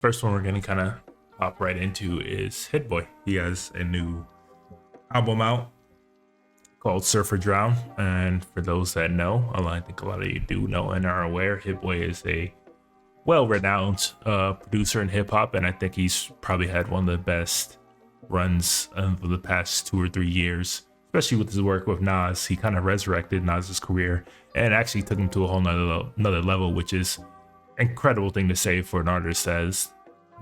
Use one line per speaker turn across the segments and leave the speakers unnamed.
First one we're gonna kind of hop right into is Hit Boy. He has a new album out called Surfer Drown, and for those that know, I think a lot of you do know and are aware, Hit Boy is a well-renowned producer in hip hop, and I think he's probably had one of the best runs of the past 2 or 3 years, especially with his work with Nas. He kind of resurrected Nas's career and actually took him to a whole another level, which is incredible thing to say for an artist as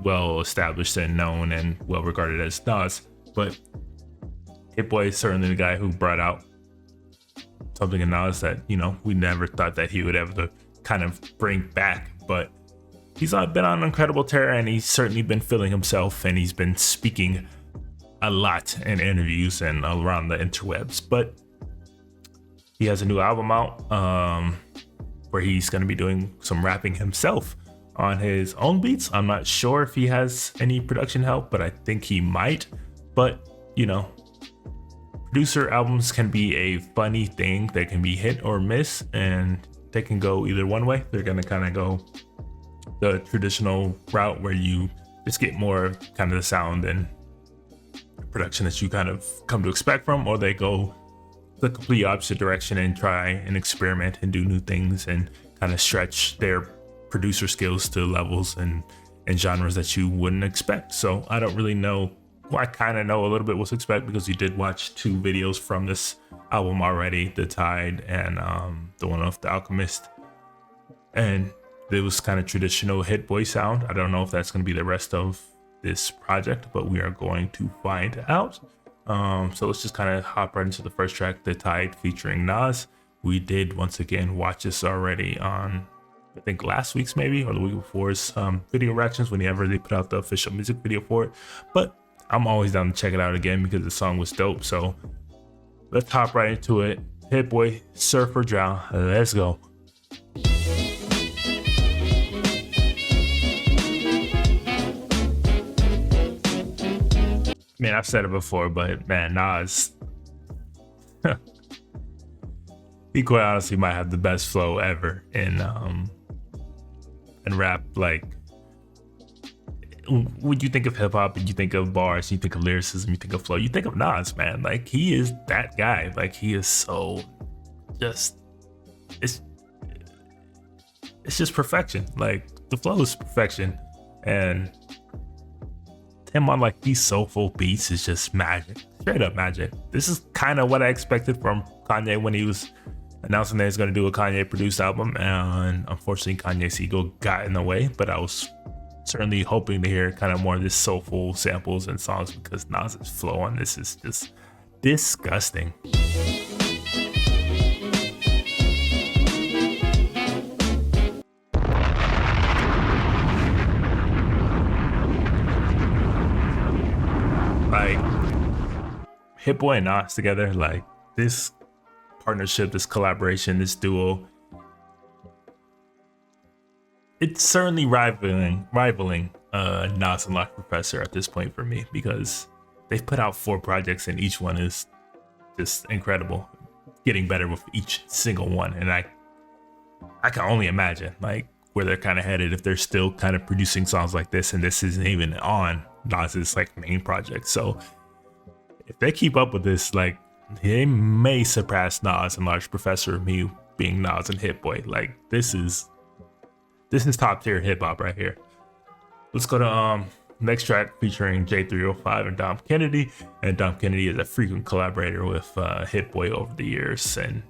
well established and known and well regarded as Nas. But Hit Boy is certainly the guy who brought out something in Nas that, we never thought that he would ever kind of bring back. But he's been on an incredible tear, and he's certainly been feeling himself, and he's been speaking a lot in interviews and around the interwebs. But he has a new album out where he's going to be doing some rapping himself on his own beats. I'm not sure if he has any production help, but I think he might. But, producer albums can be a funny thing. They can be hit or miss, and they can go either one way. They're going to kind of go the traditional route where you just get more kind of the sound and production that you kind of come to expect from, or they go the complete opposite direction and try and experiment and do new things and kind of stretch their producer skills to levels and genres that you wouldn't expect. So I don't really know. Well, I kind of know a little bit what to expect because you did watch 2 videos from this album already, The Tide and the one of The Alchemist. And it was kind of traditional Hit Boy sound. I don't know if that's going to be the rest of this project, but we are going to find out. So let's just kind of hop right into the first track, The Tide featuring Nas. We did once again watch this already on, I think last week's maybe, or the week before's video reactions whenever they put out the official music video for it. But I'm always down to check it out again because the song was dope. So let's hop right into it. Hit Boy, Surfer Drown. Let's go. Man, I've said it before, but man, Nas, he quite honestly might have the best flow ever in rap. Like, when you think of hip hop and you think of bars, you think of lyricism, you think of flow, you think of Nas, man. Like, he is that guy. Like, he is so just, it's just perfection. Like, the flow is perfection, and him on like these soulful beats is just magic, straight up magic. This is kind of what I expected from Kanye when he was announcing that he's going to do a Kanye produced album, and unfortunately Kanye's ego got in the way. But I was certainly hoping to hear kind of more of this soulful samples and songs, because Nas's flow on this is just disgusting. Like, Hit Boy and Nas together, like this partnership, this collaboration, this duo, it's certainly rivaling Nas and Large Professor at this point for me, because they've put out 4 projects and each one is just incredible, getting better with each single one. And I can only imagine like where they're kind of headed if they're still kind of producing songs like this, and this isn't even on Nas's like main project. So if they keep up with this, like, they may surpass Nas and Large Professor, me being Nas and Hit Boy. Like, this is top tier hip hop right here. Let's go to next track featuring J305 and Dom Kennedy. And Dom Kennedy is a frequent collaborator with Hit Boy over the years, and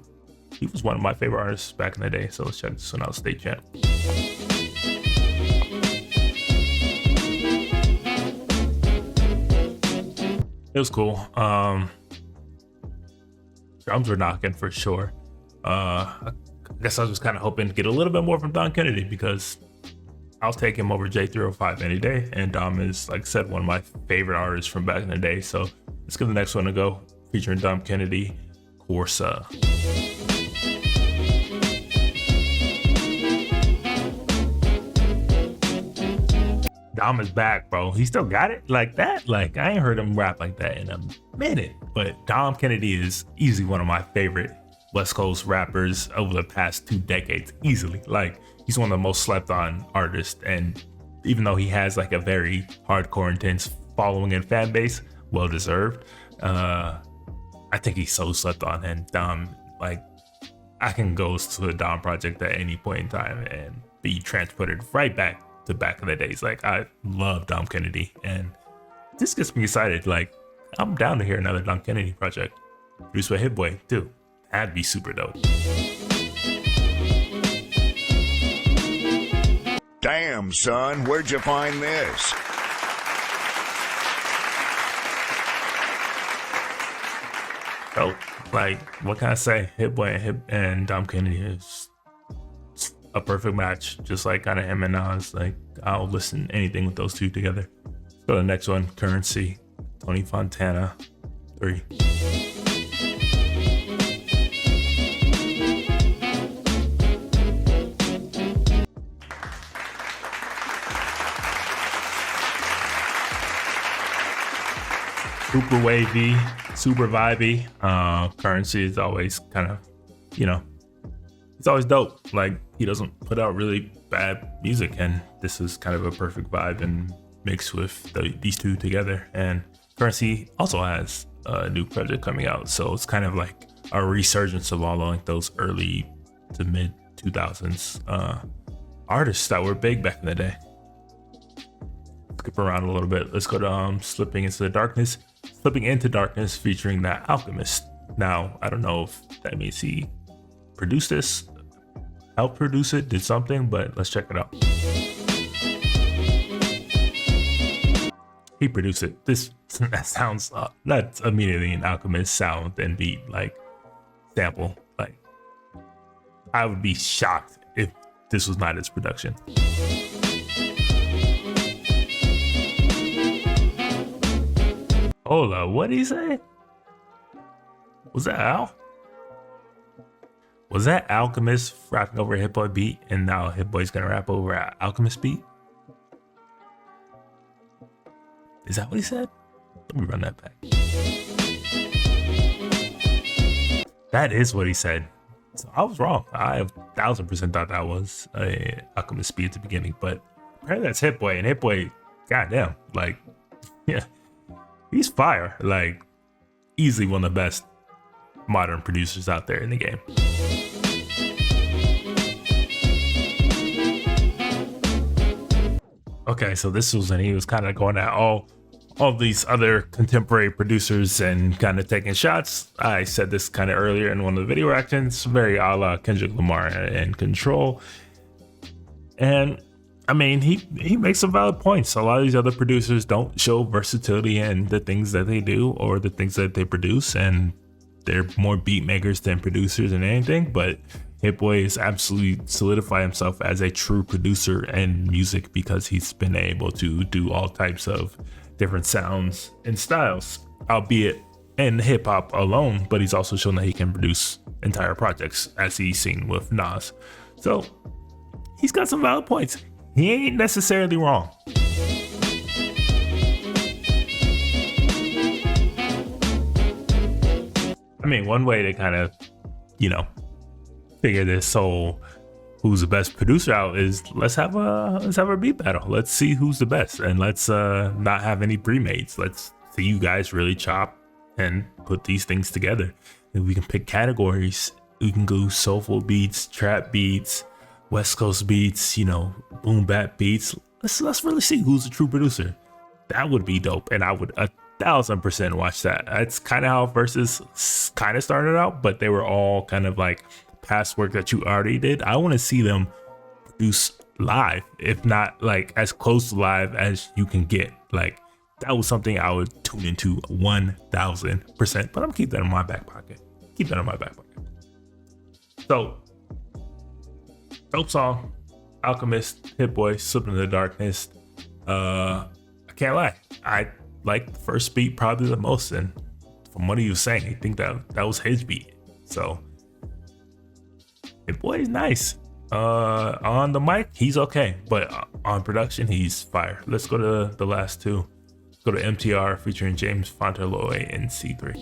he was one of my favorite artists back in the day. So let's check this one out. Stay tuned. It was cool. Drums were knocking for sure. I guess I was just kind of hoping to get a little bit more from Dom Kennedy, because I'll take him over J305 any day. And Dom is, like I said, one of my favorite artists from back in the day. So let's give the next one a go, featuring Dom Kennedy, CORSA. Dom is back, bro. He still got it like that. Like, I ain't heard him rap like that in a minute. But Dom Kennedy is easily one of my favorite West Coast rappers over the past 2 decades, easily. Like, he's one of the most slept on artists, and even though he has like a very hardcore, intense following and fan base, well deserved. I think he's so slept on, and Dom, like, I can go to a Dom project at any point in time and be transported right back to back in the days. Like, I love Dom Kennedy, and this gets me excited. Like, I'm down to hear another Dom Kennedy project produced by Hit Boy too. That'd be super dope.
Damn, son, where'd you find this?
So, like, what can I say? Hit Boy and Dom Kennedy is a perfect match. Just like kind of him and Nas. Like, I'll listen to anything with those two together. Let's go to the next one. Currency, Tony Fontana III. Super wavy, super vibey. Currency is always kind of, you know, it's always dope. Like, he doesn't put out really bad music, and this is kind of a perfect vibe and mix with these two together. And Currency also has a new project coming out, so it's kind of like a resurgence of all like those early to mid 2000s artists that were big back in the day. Skip around a little bit. Let's go to Slipping Into Darkness featuring The Alchemist. Now, I don't know if that means he produced this, helped produce it, did something, but let's check it out. He produced it. That sounds that's immediately an Alchemist sound and beat, like, sample. Like, I would be shocked if this was not his production. Hold up, what did he say? Was that Al? Was that Alchemist rapping over a Hit Boy beat, and now Hit Boy's gonna rap over an Alchemist beat? Is that what he said? Let me run that back. That is what he said. So I was wrong. I 1000% thought that was a Alchemist beat at the beginning, but apparently that's Hit Boy, and Hit Boy, goddamn, like, yeah. He's fire, like, easily one of the best modern producers out there in the game. Okay, so this was when he was kind of going at all these other contemporary producers and kind of taking shots. I said this kind of earlier in one of the video reactions, very a la Kendrick Lamar and Control. And I mean, he makes some valid points. A lot of these other producers don't show versatility in the things that they do or the things that they produce, and they're more beat makers than producers and anything. But Hit Boy has absolutely solidified himself as a true producer in music because he's been able to do all types of different sounds and styles, albeit in hip hop alone. But he's also shown that he can produce entire projects, as he's seen with Nas. So he's got some valid points. He ain't necessarily wrong. I mean, one way to kind of, you know, figure this whole who's the best producer out is let's have a beat battle. Let's see who's the best, and let's not have any pre-mates. Let's see you guys really chop and put these things together. And we can pick categories. We can go soulful beats, trap beats, West Coast beats, you know, boom bap beats. Let's really see who's a true producer. That would be dope, and I would 1000% watch that. That's kind of how Versus kind of started out, but they were all kind of like past work that you already did. I want to see them produce live, if not like as close to live as you can get. Like, that was something I would tune into 1000%. But I'm keep that in my back pocket. So, dope song, Alchemist, Hit Boy, Slipping Into the Darkness. I can't lie, I like the first beat probably the most, and from what he was saying, I think that was his beat. So Hit Boy is nice. On the mic, he's okay, but on production, he's fire. Let's go to the last two. Let's go to MTR featuring James Fontana and C3.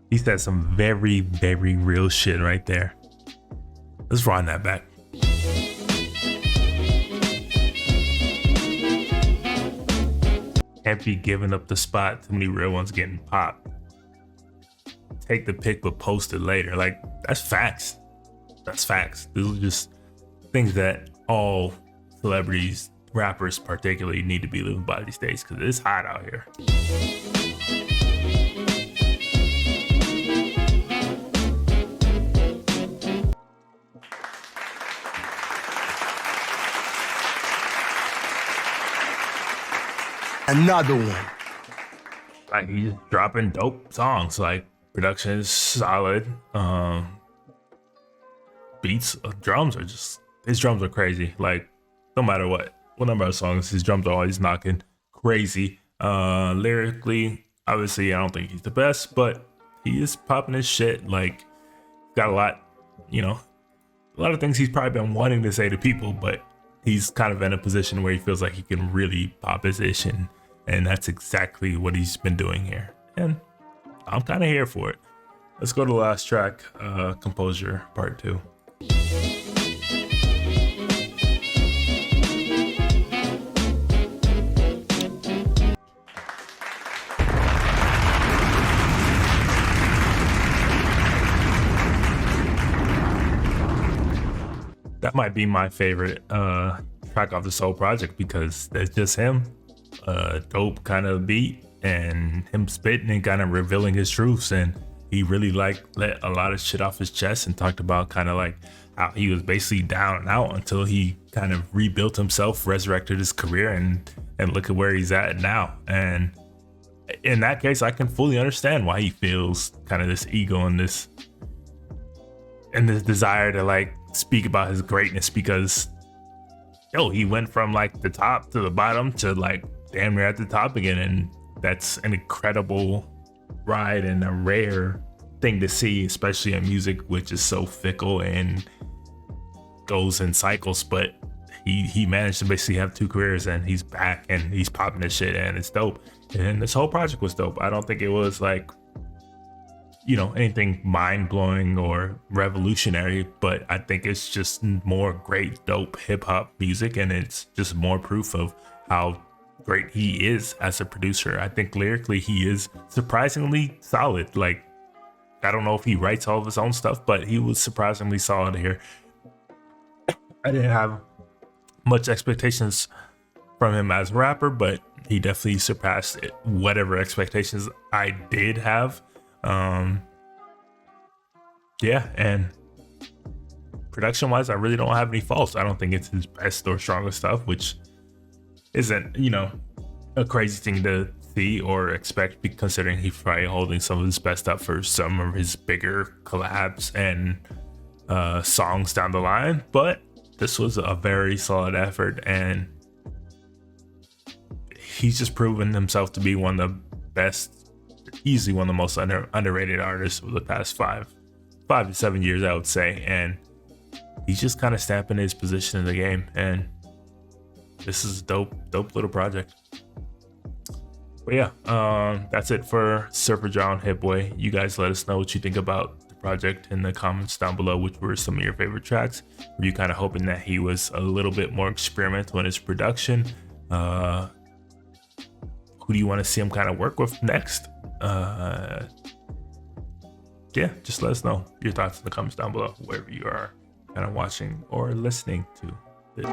He said some very, very real shit right there. Let's run that back. Can't be giving up the spot. Too many real ones getting popped. Take the pic but post it later. Like, that's facts. That's facts. These are just things that all celebrities, rappers particularly, need to be living by these days because it's hot out here.
Another one.
Like, he's dropping dope songs. Like, production is solid. Beats, drums are just, his drums are crazy. Like, no matter what number of songs, his drums are always knocking crazy. Lyrically, obviously, I don't think he's the best, but he is popping his shit. Like, got a lot, a lot of things he's probably been wanting to say to people, but he's kind of in a position where he feels like he can really pop his ish, and that's exactly what he's been doing here. And I'm kind of here for it. Let's go to the last track, Composure Part 2. That might be my favorite track off this whole project because that's just him. Dope kind of beat and him spitting and kind of revealing his truths, and he really let a lot of shit off his chest and talked about kind of like how he was basically down and out until he kind of rebuilt himself, resurrected his career, and look at where he's at now. And in that case, I can fully understand why he feels kind of this ego and this desire to like speak about his greatness, because he went from like the top to the bottom to like damn near at the top again, and that's an incredible ride and a rare thing to see, especially in music, which is so fickle and goes in cycles. But he managed to basically have two careers, and he's back and he's popping this shit, and it's dope. And this whole project was dope. I don't think it was like anything mind-blowing or revolutionary, but I think it's just more great, dope hip-hop music, and it's just more proof of how great he is as a producer. I think lyrically he is surprisingly solid. Like, I don't know if he writes all of his own stuff, but he was surprisingly solid here. I didn't have much expectations from him as a rapper, but he definitely surpassed whatever expectations I did have. And production wise, I really don't have any faults. I don't think it's his best or strongest stuff, which isn't, a crazy thing to see or expect, considering he's probably holding some of his best up for some of his bigger collabs and songs down the line. But this was a very solid effort, and he's just proven himself to be one of the best, easily one of the most underrated artists of the past 5 to 7 years, I would say. And he's just kind of stamping his position in the game, and this is a dope little project. But yeah, that's it for Surfer John Hit Boy. You guys let us know what you think about the project in the comments down below. Which were some of your favorite tracks? Were you kind of hoping that he was a little bit more experimental in his production? Who do you want to see him kind of work with next? Just let us know your thoughts in the comments down below, wherever you are kind of watching or listening to this.